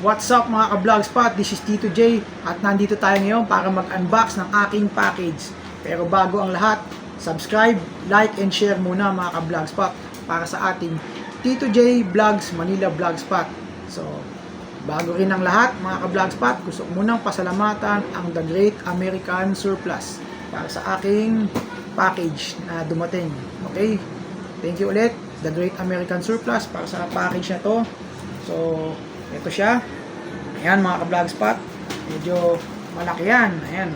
What's up mga ka-vlogspot? This is Tito J at nandito tayo ngayon para mag-unbox ng aking package. Pero bago ang lahat, subscribe, like, and share muna mga ka-vlogspot para sa ating Tito J Vlogs Manila Vlogspot. So, bago rin ang lahat mga ka-vlogspot, gusto ko munang pasalamatan ang The Great American Surplus para sa aking package na dumating. Okay? Thank you ulit, The Great American Surplus para sa package na to. So, ito siya. Ayan mga ka-vlogspot. Medyo malaki yan. Ayan.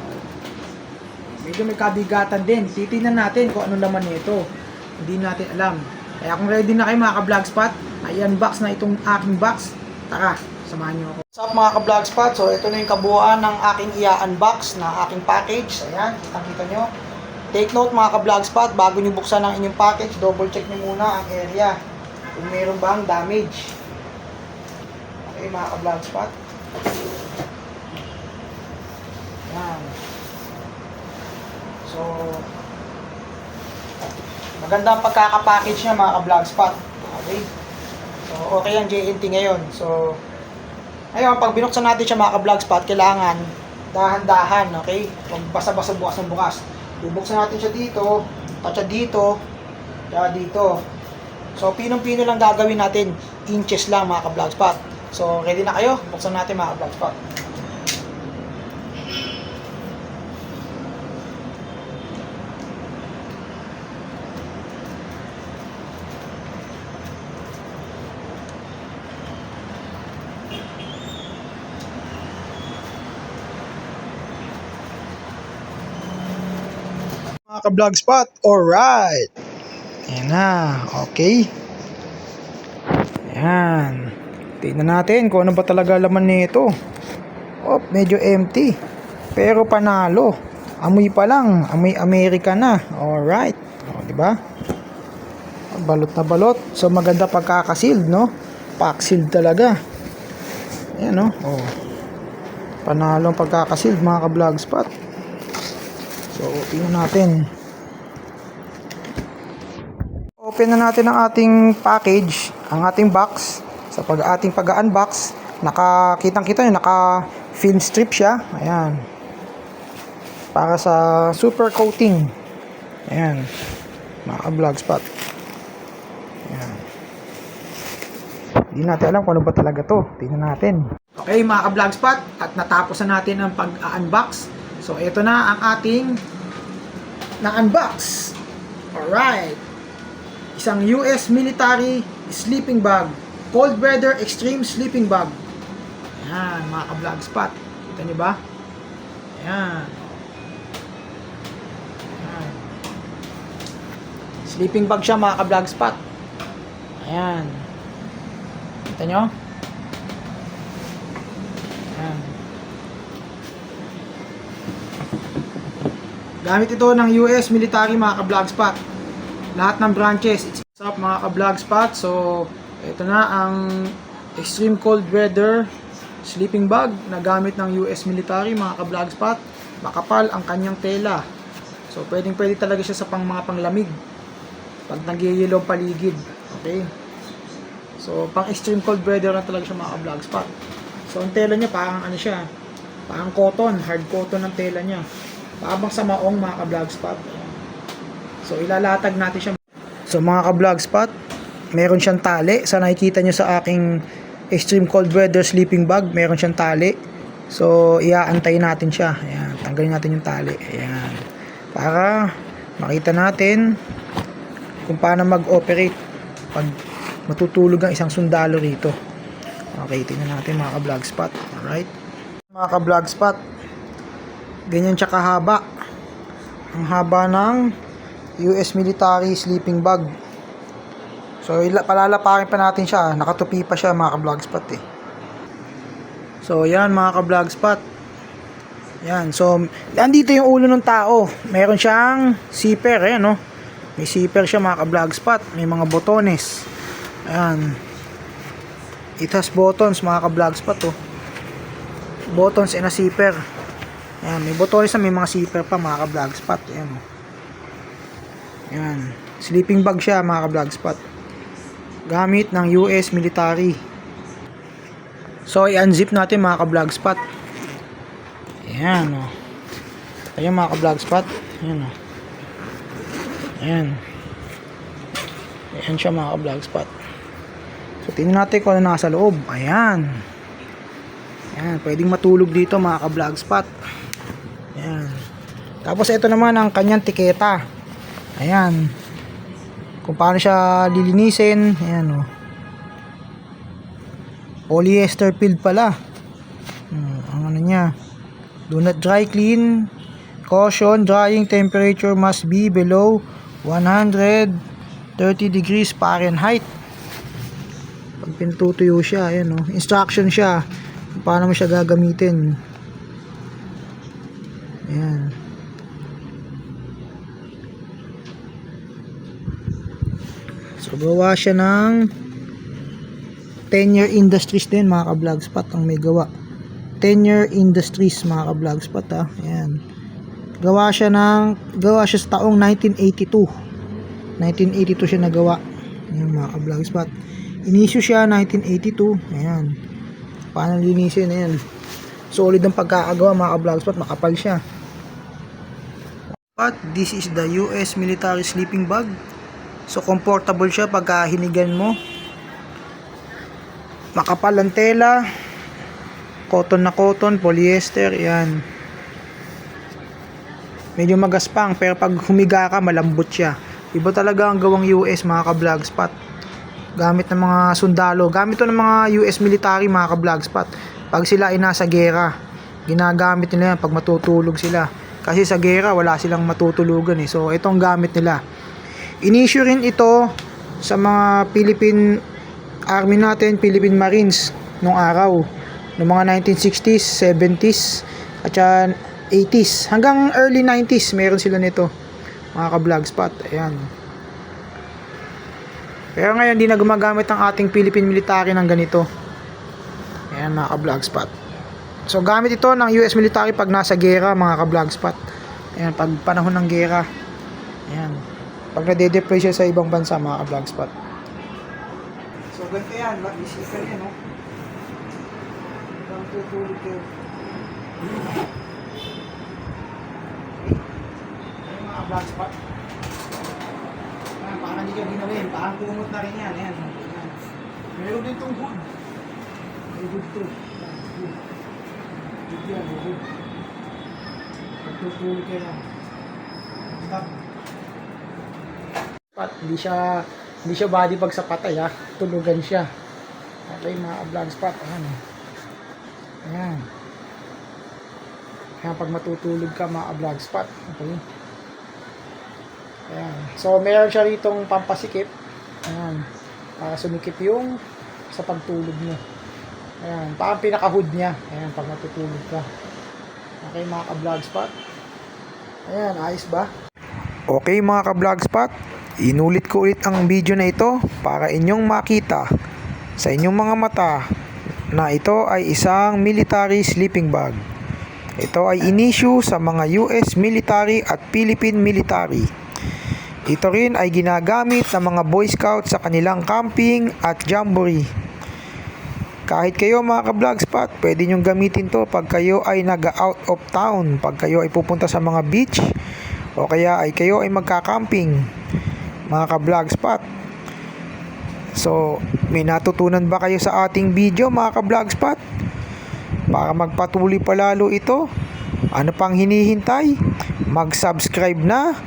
Medyo may kabigatan din. Titingnan natin kung ano laman nito. Hindi natin alam. Kaya kung ready na kayo mga ka-vlogspot, i-unbox na itong aking box. Tara, samahan nyo ako. What's up mga ka-vlogspot? So ito na yung kabuuan ng aking i-unbox na aking package. Ayan, kitang-kita nyo. Take note mga ka-vlogspot, bago nyo buksan ang inyong package, double check nyo muna ang area. Kung meron bang damage. Okay mga ka-vlogspot. Ayan. So, maganda ang pagkakapackage niya mga ka-vlogspot. Okay. So, okay ang JNT ngayon. So, ayun, pag binuksan natin siya mga ka-vlogspot, kailangan dahan-dahan, okay? Huwag basa-basa bukas ng bukas. Bubuksan natin siya dito, tatsa dito, tsaka dito. So, pinong-pino lang gagawin natin, inches lang mga ka-vlogspot. So, ready na kayo? Buksan natin mga ka-vlogspot. Mga ka-vlogspot, alright. Ayan na, okay. Ayan. Tingnan natin kung ano ba talaga laman nito. Oh, medyo empty. Pero panalo. Amoy pa lang, amoy America na. Alright. Oh, di ba? Balot na balot. So maganda pagkaka-sealed, no? Pack-sealed talaga. Ayan, no? Oh. Panalo ang pagkaka-sealed mga ka-vlogspot. So, tingnan natin. Open na natin ang ating package, ang ating box. Sa ating pag-unbox, nakakitang-kita nyo, naka-film strip siya. Ayan. Para sa super coating. Ayan. Mga ka-vlogspot. Ayan. Hindi natin alam kung ano ba talaga to. Tingnan natin. Okay mga ka-vlogspot, at natapos na natin ang pag-unbox. So, ito na ang ating na-unbox. Alright. Isang US military sleeping bag. Cold weather extreme sleeping bag. Ayan, mga ka-vlogspot. Kita nyo ba? Ayan. Ayan. Sleeping bag siya mga ka-vlogspot. Ayan. Kita nyo? Ayan. Gamit ito ng US military mga ka-vlogspot. Lahat ng branches. What's up mga ka-vlogspot? So, ito na ang extreme cold weather sleeping bag na gamit ng US military mga ka-vlogspot. Makapal ang kanyang tela. So, pwede talaga siya sa mga panglamig. Pag nagyayelo ang paligid. Okay? So, pang extreme cold weather na talaga siya mga ka-vlogspot. So, ang tela niya parang ano siya, parang cotton, hard cotton ang tela niya. Parang sa maong mga ka-vlogspot. So, ilalatag natin siya. So, mga ka-vlogspot, meron siyang tali. Sa nakikita nyo sa aking extreme cold weather sleeping bag, meron siyang tali. So, iaantayin natin siya. Ayan, tanggalin natin yung tali. Ayan. Para makita natin kung paano mag-operate pag matutulog ang isang sundalo rito. Okay, tingnan natin mga ka-vlogspot. Alright. Mga ka-vlogspot, ganyan siya kahaba. Ang haba ng US military sleeping bag. So, palalapakin pa natin siya. Nakatupi pa siya mga ka-vlogspot eh. So, yan mga ka-vlogspot. Yan. So, andito yung ulo ng tao. Meron siyang zipper. Ayan, no? May zipper siya mga ka-vlogspot. May mga botones. Ayan. It has buttons mga ka-vlogspot, oh. Buttons and a zipper. Ayan. May botones na may mga zipper pa mga ka-vlogspot. Ayan. Ayan. Sleeping bag siya mga ka-vlogspot. Gamit ng US military. So i-unzip natin mga ka-vlogspot. Ayan o. Ayan mga ka-vlogspot. Ayan o. Ayan. Ayan siya mga ka-vlogspot. So tingnan natin kung ano nasa loob. Ayan. Ayan, pwedeng matulog dito mga ka-vlogspot. Ayan. Tapos ito naman ang kanyang tiketa. Ayan. Kung paano siya lilinisin. Ayan o. Polyester filled pala. Ang ano niya. Do not dry clean. Caution, drying temperature must be below 130 degrees Fahrenheit. Pag pinatutuyo siya, ayan o. Instruction siya kung paano mo siya gagamitin. Ayan. So gawa siya ng 10-year industries din mga ka-vlogspot ang may gawa. 10-year industries mga ka-vlogspot ha. Ayan. Gawa siya sa taong 1982. 1982 siya nagawa. Ayan mga ka-vlogspot. Inisyu siya 1982. Ayan. Paano linisin? Ayan. Solid ang pagkakagawa mga ka-vlogspot. Makapal siya. But this is the US military sleeping bag. So comfortable siya pagka hinigan mo. Makapal ang tela. Cotton na cotton, polyester, yan. Medyo magaspang pero pag humiga ka malambot siya. Iba talaga ang gawang US mga ka-vlogspot. Gamit ng mga sundalo, gamit 'to ng mga US military mga ka-vlogspot. Pag sila ay nasa gera, ginagamit nila yan pag matutulog sila. Kasi sa gera wala silang matutulugan eh. So itong gamit nila. Inisyu rin ito sa mga Philippine Army natin, Philippine Marines nung araw, noong mga 1960s, 70s at 80s hanggang early 90s meron sila nito mga ka-vlogspot. Ayan. Pero ngayon hindi na gumagamit ang ating Philippine military ng ganito. Ayan mga ka-vlogspot. So gamit ito ng US military pag nasa gera mga ka-vlogspot. Ayan, pag panahon ng gera. Ayan. Pag nade-deploy siya sa ibang bansa mga ka-vlogspot. So ganito yan, mag-isipan yan no. Hanggang tutulog kayo. Ayan mga ka-vlogspot. Ayan, parang hindi ka ginawin, parang kumot na rin yan. Ayan. Meron din itong hood. May hood to. Hood yan, hood. Pagtutulog kayo lang. Stop. Hindi siya body pag sa patay ha. Tulugan siya. Okay mga ka-vlogspot. Ayan. Ayan. Ayan pag matutulog ka mga ka-vlogspot. Okay. Ayan. So meron siya ritong pampasikip. Ayan. Para sumikip yung sa pagtulog mo. Ayan. Parang pinaka-hood niya. Ayan pag matutulog ka. Okay mga ka-vlogspot. Ayan. Ayos ba? Okay mga ka-vlogspot. Inulit ko ulit ang video na ito para inyong makita sa inyong mga mata na ito ay isang military sleeping bag. Ito ay inisyu sa mga US military at Philippine military. Ito rin ay ginagamit ng mga Boy Scouts sa kanilang camping at jamboree. Kahit kayo mga ka-vlogspot, pwede nyong gamitin to pag kayo ay nag-out of town, pag kayo ay pupunta sa mga beach o kaya ay kayo ay magka-camping mga ka-vlogspot. So, may natutunan ba kayo sa ating video mga ka-vlogspot? Para magpatuloy palalo ito, ano pang hinihintay? Mag-subscribe na,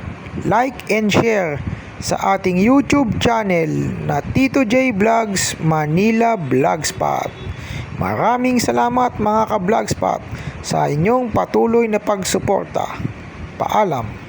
like and share sa ating YouTube channel na Tito J Vlogs Manila Vlogspot. Maraming salamat mga ka-vlogspot sa inyong patuloy na pagsuporta. Paalam.